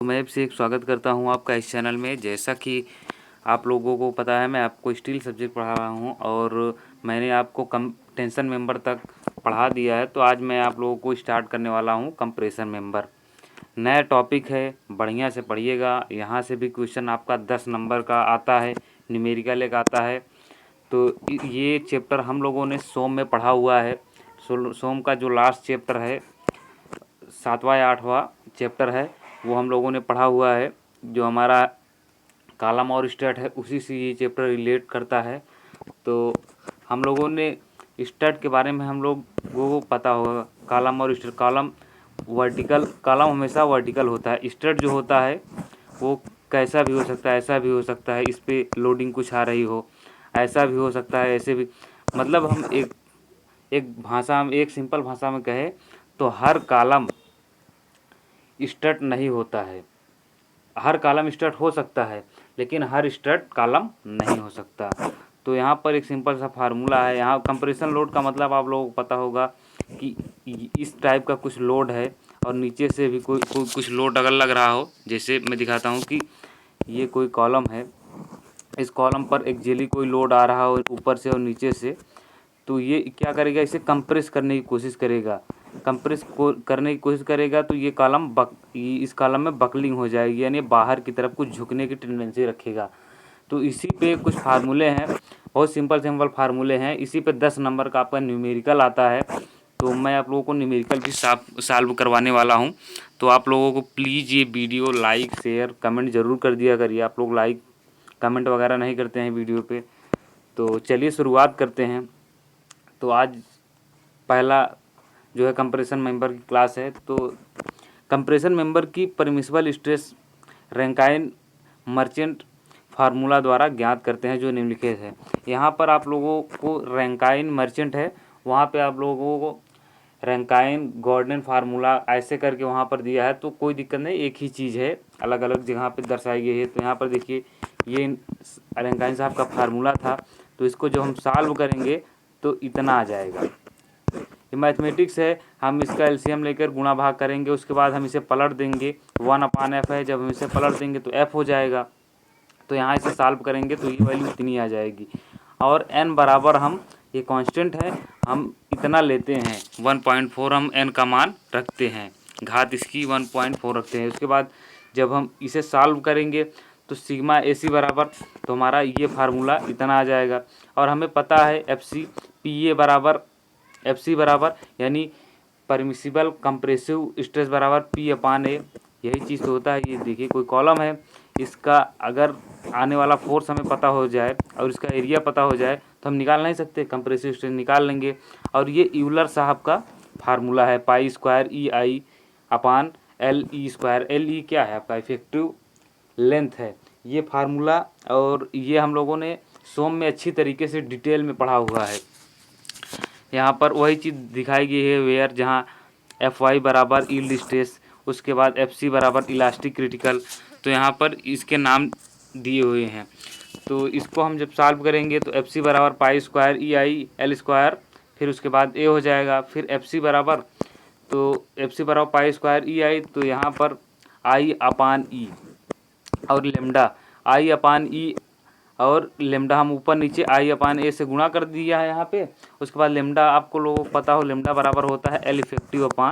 मैं आपसे एक स्वागत करता हूं आपका इस चैनल में। जैसा कि आप लोगों को पता है, मैं आपको स्टील सब्जेक्ट पढ़ा रहा हूं और मैंने आपको टेंशन मेंबर तक पढ़ा दिया है। तो आज मैं आप लोगों को स्टार्ट करने वाला हूं कंप्रेशन मेंबर। नया टॉपिक है, बढ़िया से पढ़िएगा। यहाँ से भी क्वेश्चन आपका 10 नंबर का आता है, न्यूमेरिकल एक आता है। तो ये चैप्टर हम लोगों ने सोम में पढ़ा हुआ है। सोम का जो लास्ट चैप्टर है, 7वां या 8वां चैप्टर है, वो हम लोगों ने पढ़ा हुआ है। जो हमारा कॉलम और स्टैट है, उसी से ये चैप्टर रिलेट करता है। तो हम लोगों ने स्टैट के बारे में हम लोग को पता होगा। कॉलम और स्टैट, कॉलम वर्टिकल, कॉलम हमेशा वर्टिकल होता है। स्टैट जो होता है वो कैसा भी हो सकता है, ऐसा भी हो सकता है, इस पर लोडिंग कुछ आ रही हो, ऐसा भी हो सकता है, ऐसे भी। मतलब हम एक सिंपल भाषा में कहें तो हर कॉलम स्टैट नहीं होता है। हर कॉलम स्टैट हो सकता है, लेकिन हर स्टैट कॉलम नहीं हो सकता। तो यहाँ पर एक सिंपल सा फार्मूला है। यहाँ कंप्रेशन लोड का मतलब आप लोगों को पता होगा कि इस टाइप का कुछ लोड है और नीचे से भी कोई कुछ लोड अगर लग रहा हो। जैसे मैं दिखाता हूँ कि ये कोई कॉलम है, इस कॉलम पर एक जेली कोई लोड आ रहा हो ऊपर से और नीचे से। तो ये क्या करेगा, इसे कंप्रेस करने की कोशिश करेगा। करने की कोशिश करेगा तो ये कॉलम इस कॉलम में बकलिंग हो जाएगी, यानी बाहर की तरफ कुछ झुकने की टेंडेंसी रखेगा। तो इसी पे कुछ फार्मूले हैं, बहुत सिंपल फार्मूले हैं। इसी पे 10 नंबर का आपका न्यूमेरिकल आता है। तो मैं आप लोगों को न्यूमेरिकल भी सॉल्व करवाने वाला हूँ। तो आप लोगों को प्लीज़ ये वीडियो लाइक शेयर कमेंट ज़रूर कर दिया करिए। आप लोग लाइक कमेंट वगैरह नहीं करते हैं वीडियो पे। तो चलिए शुरुआत करते हैं। तो आज पहला जो है कंप्रेशन मेंबर की क्लास है। तो कंप्रेशन मेंबर की permissible stress Rankine merchant formula द्वारा ज्ञात करते हैं, जो निम्नलिखित है। यहाँ पर आप लोगों को रैंकाइन मर्चेंट है, वहाँ पे आप लोगों को रैंकाइन गॉर्डन फार्मूला ऐसे करके वहाँ पर दिया है। तो कोई दिक्कत नहीं, एक ही चीज़ है, अलग अलग जगह पे दर्शाई गई है। तो यहाँ पर देखिए, ये रैंकाइन साहब का फार्मूला था। तो इसको जब हम सॉल्व करेंगे तो इतना आ जाएगा। ये मैथमेटिक्स है, हम इसका एलसीएम लेकर गुणा भाग करेंगे, उसके बाद हम इसे पलट देंगे। 1/f है, जब हम इसे पलट देंगे तो f हो जाएगा। तो यहाँ इसे सॉल्व करेंगे तो ये वैल्यू इतनी आ जाएगी। और n बराबर, हम ये कांस्टेंट है, हम इतना लेते हैं 1.4, हम n का मान रखते हैं, घात इसकी 1.4 रखते हैं। उसके बाद जब हम इसे सॉल्व करेंगे तो सिग्मा AC बराबर, तो हमारा ये फार्मूला इतना आ जाएगा। और हमें पता है एफ सी बराबर यानी परमिसिबल कंप्रेसिव स्ट्रेस बराबर P/A। यही चीज़ तो होता है। ये देखिए, कोई कॉलम है, इसका अगर आने वाला फोर्स हमें पता हो जाए और इसका एरिया पता हो जाए तो हम निकाल नहीं सकते, कंप्रेसिव स्ट्रेस निकाल लेंगे। और ये यूलर साहब का फार्मूला है, π² EI/LE²। LE क्या है आपका, इफेक्टिव लेंथ है ये फार्मूला। और ये हम लोगों ने सोम में अच्छी तरीके से डिटेल में पढ़ा हुआ है। यहाँ पर वही चीज़ दिखाई गई है, वेयर जहाँ Fy बराबर यील्ड स्ट्रेस, उसके बाद Fc बराबर इलास्टिक क्रिटिकल। तो यहाँ पर इसके नाम दिए हुए हैं। तो इसको हम जब सॉल्व करेंगे तो Fc बराबर π² EI/L², फिर उसके बाद A हो जाएगा। फिर Fc बराबर, तो Fc बराबर π² EI, तो यहाँ पर I/E और लेमडा I/E और लेमडा हम ऊपर नीचे I/A से गुणा कर दिया है यहाँ पे। उसके बाद लेमडा आपको लोगों को पता हो, लेमडा बराबर होता है L effective upon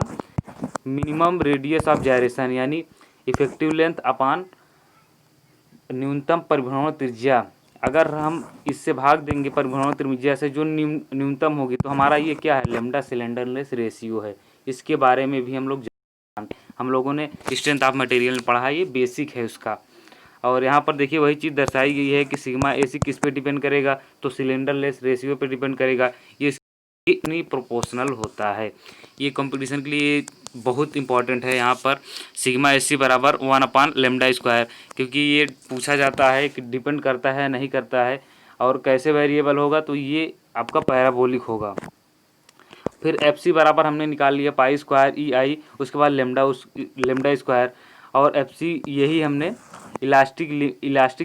minimum radius of gyration, यानी इफेक्टिव लेंथ अपान न्यूनतम परिभ्रमण त्रिज्या। अगर हम इससे भाग देंगे परिभ्रमण त्रिज्या से, जो न्यूनतम होगी, तो हमारा ये क्या है, लेमडा सिलेंडरलेस रेशियो है। इसके बारे में भी हम लोगों ने स्ट्रेंथ ऑफ मटेरियल में पढ़ा है, ये बेसिक है उसका। और यहाँ पर देखिए वही चीज़ दर्शाई गई है कि सिग्मा AC किस पे डिपेंड करेगा, तो सिलेंडरलेस रेशियो पे डिपेंड करेगा। ये इतनी प्रोपोर्शनल होता है। ये कंपटीशन के लिए बहुत इंपॉर्टेंट है। यहाँ पर सिग्मा AC बराबर 1/λ², क्योंकि ये पूछा जाता है कि डिपेंड करता है नहीं करता है और कैसे वेरिएबल होगा, तो ये आपका पैराबोलिक होगा। फिर FC बराबर हमने निकाल लिया π² EI, उसके बाद लेमडा²। और FC यही हमने इलास्टिक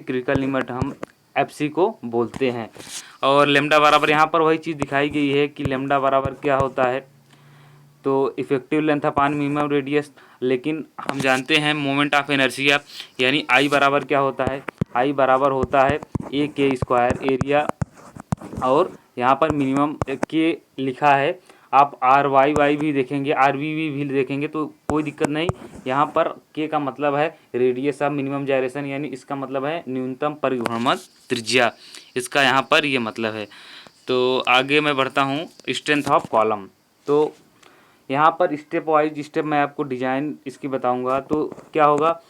क्रिटिकल लिमिट हम FC को बोलते हैं। और लेमडा बराबर यहाँ पर वही चीज़ दिखाई गई है कि लेमडा बराबर क्या होता है, तो effective length upon minimum radius. लेकिन हम जानते हैं मोमेंट ऑफ इनर्शिया यानी आई बराबर क्या होता है, आई बराबर होता है ए के स्क्वायर एरिया, और यहाँ पर मिनिमम के लिखा है। आप आर वाई वाई भी देखेंगे, आर वी भी देखेंगे तो कोई दिक्कत नहीं। यहाँ पर के का मतलब है रेडियस ऑफ मिनिमम जायरेशन, यानी इसका मतलब है न्यूनतम परिभ्रमण त्रिज्या, इसका यहाँ पर ये मतलब है। तो आगे मैं बढ़ता हूँ, स्ट्रेंथ ऑफ कॉलम। तो यहाँ पर स्टेप वाइज स्टेप मैं आपको डिजाइन इसकी बताऊंगा। तो क्या होगा,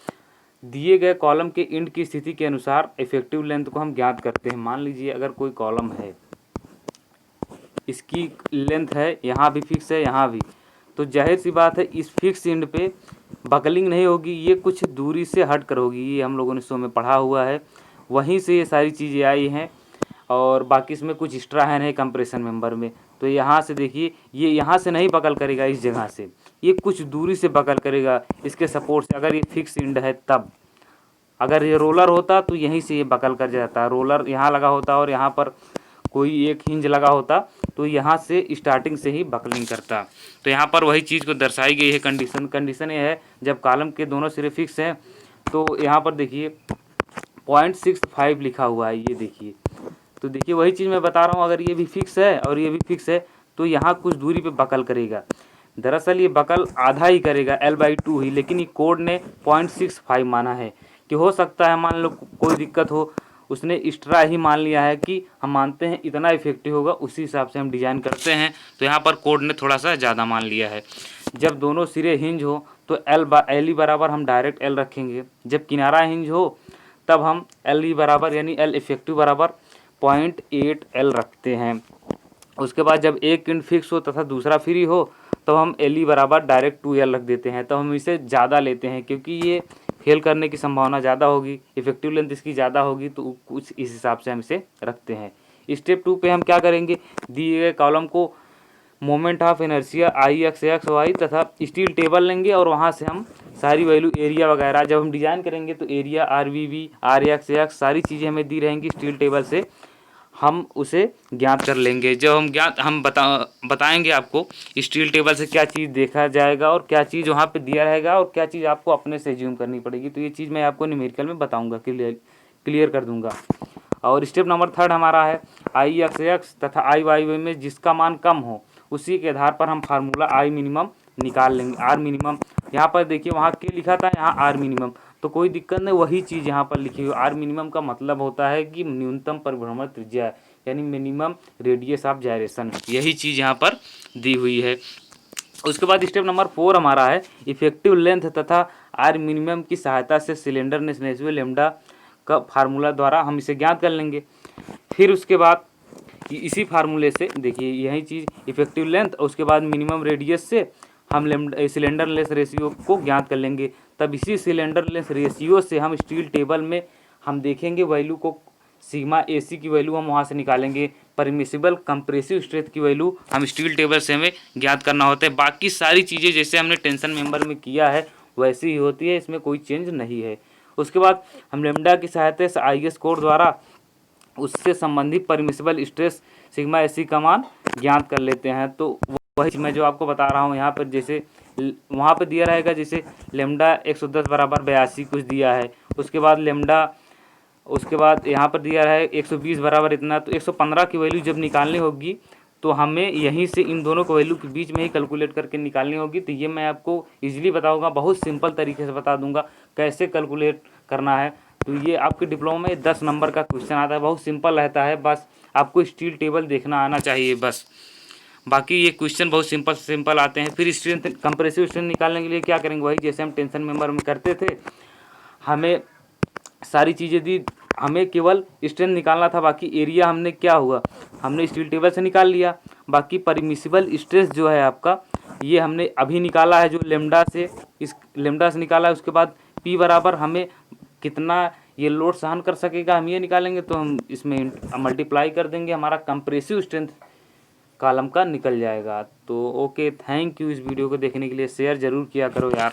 दिए गए कॉलम के इंड की स्थिति के अनुसार इफेक्टिव लेंथ को हम ज्ञात करते हैं। मान लीजिए अगर कोई कॉलम है, इसकी लेंथ है यहाँ भी फिक्स है यहाँ भी, तो जाहिर सी बात है इस फिक्स इंड पे बकलिंग नहीं होगी, ये कुछ दूरी से हट कर होगी। ये हम लोगों ने शो में पढ़ा हुआ है, वहीं से ये सारी चीज़ें आई हैं। और बाकी इसमें कुछ एक्स्ट्रा है कंप्रेशन मेंबर में। तो यहाँ से देखिए, ये यहाँ से नहीं बकल करेगा, इस जगह से ये कुछ दूरी से बकल करेगा इसके सपोर्ट से। अगर ये फिक्स इंड है तब, अगर ये रोलर होता तो यहीं से ये बकल कर जाता, रोलर यहाँ लगा होता और यहाँ पर कोई एक हिंज लगा होता तो यहाँ से स्टार्टिंग से ही बकलिंग करता। तो यहाँ पर वही चीज़ को दर्शाई गई है। कंडीशन ये है जब कॉलम के दोनों सिरे फिक्स हैं। तो यहाँ पर देखिए 0.65 लिखा हुआ है, ये देखिए। तो देखिए वही चीज़ मैं बता रहा हूँ, अगर ये भी फिक्स है और ये भी फिक्स है तो यहाँ कुछ दूरी पे बकल करेगा। दरअसल ये बकल आधा ही करेगा, L/2 ही, लेकिन ये कोड ने 0.65 माना है कि हो सकता है मान लो कोई दिक्कत हो, उसने एक्स्ट्रा ही मान लिया है कि हम मानते हैं इतना इफेक्टिव होगा, उसी हिसाब से हम डिज़ाइन करते हैं। तो यहाँ पर कोड ने थोड़ा सा ज़्यादा मान लिया है। जब दोनों सिरे हिंज हो तो L ही बराबर हम डायरेक्ट L रखेंगे। जब किनारा हिंज हो तब हम L ही बराबर यानी L इफेक्टिव बराबर 0.8 L रखते हैं। उसके बाद जब एक इंड फिक्स हो तथा दूसरा फ्री हो तो हम L ही बराबर डायरेक्ट 2L रख देते हैं। तो हम इसे ज़्यादा लेते हैं क्योंकि ये फेल करने की संभावना ज़्यादा होगी, इफेक्टिव लेंथ इसकी ज़्यादा होगी, तो कुछ इस हिसाब से हम इसे रखते हैं। स्टेप 2 पे हम क्या करेंगे, दिए गए कॉलम को moment of inertia I x x y तथा स्टील टेबल लेंगे और वहाँ से हम सारी वैल्यू एरिया वगैरह जब हम डिज़ाइन करेंगे तो area r v v r x x सारी चीज़ें हमें दी रहेंगी स्टील टेबल से, हम उसे ज्ञात कर लेंगे। जब हम बताएंगे आपको स्टील टेबल से क्या चीज़ देखा जाएगा और क्या चीज़ वहाँ पे दिया रहेगा और क्या चीज़ आपको अपने से ज्यूम करनी पड़ेगी। तो ये चीज़ मैं आपको न्यूमेरिकल में बताऊंगा, क्लियर कर दूंगा। और स्टेप नंबर 3 हमारा है आई एक्स एक्स तथा आई वाई वाई में जिसका मान कम हो उसी के आधार पर हम फार्मूला आई मिनिमम निकाल लेंगे। आर मिनिमम यहाँ पर देखिए, वहाँ के लिखा था, यहाँ आर मिनिमम, तो कोई दिक्कत नहीं, वही चीज़ यहाँ पर लिखी हुई। आर मिनिमम का मतलब होता है कि न्यूनतम परिभ्रमण त्रिज्या है, यानी मिनिमम रेडियस ऑफ जायरेशन, यही चीज़ यहाँ पर दी हुई है। उसके बाद स्टेप नंबर 4 हमारा है इफेक्टिव लेंथ तथा आर मिनिमम की सहायता से सिलेंडरनेस रेशियो लेमडा का फार्मूला द्वारा हम इसे ज्ञात कर लेंगे। फिर उसके बाद इसी फार्मूले से देखिए यही चीज़ इफेक्टिव लेंथ और उसके बाद मिनिमम रेडियस से हम सिलेंडरलेस रेशियो को ज्ञात कर लेंगे। तब इसी सिलेंडरलेस रेशियो से हम स्टील टेबल में हम देखेंगे वैल्यू को, सिग्मा AC की वैल्यू हम वहाँ से निकालेंगे। परमिसिबल कंप्रेसिव स्ट्रेंथ की वैल्यू हम स्टील टेबल से हमें ज्ञात करना होता है। बाकी सारी चीज़ें जैसे हमने टेंशन मेंबर में किया है वैसी ही होती है, इसमें कोई चेंज नहीं है। उसके बाद हम लेमडा की सहायता से IS कोड द्वारा उससे संबंधित परमिसिबल स्ट्रेस सिग्मा AC का मान ज्ञात कर लेते हैं। तो वही मैं जो आपको बता रहा हूँ यहाँ पर, जैसे वहाँ पर दिया रहेगा जैसे लेमडा 110 बराबर 82 कुछ दिया है, उसके बाद लेमडा, उसके बाद यहाँ पर दिया है 120 बराबर इतना, तो 115 की वैल्यू जब निकालनी होगी तो हमें यहीं से इन दोनों को वैल्यू के बीच में ही कैलकुलेट करके निकालनी होगी। तो ये मैं आपको इजीली बताऊंगा, बहुत सिंपल तरीके से बता दूंगा कैसे कैलकुलेट करना है। तो ये आपके डिप्लोमा में 10 नंबर का क्वेश्चन आता है, बहुत सिंपल रहता है, बस आपको स्टील टेबल देखना आना चाहिए बस। बाकी ये क्वेश्चन बहुत सिंपल आते हैं। फिर स्ट्रेंथ कंप्रेसिव स्ट्रेंथ निकालने के लिए क्या करेंगे, वही जैसे हम टेंशन मेंबर में करते थे, हमें सारी चीज़ें दी, हमें केवल स्ट्रेंथ निकालना था। बाकी एरिया हमने क्या हुआ, हमने स्टील टेबल से निकाल लिया। बाकी परमिसिबल स्ट्रेस जो है आपका, ये हमने अभी निकाला है, जो लेमडा से, इस लेमडा से निकाला है। उसके बाद P बराबर हमें कितना ये लोड सहन कर सकेगा हम ये निकालेंगे, तो हम इसमें मल्टीप्लाई कर देंगे, हमारा कंप्रेसिव स्ट्रेंथ कॉलम का निकल जाएगा। तो ओके, थैंक यू इस वीडियो को देखने के लिए, शेयर ज़रूर किया करो यार।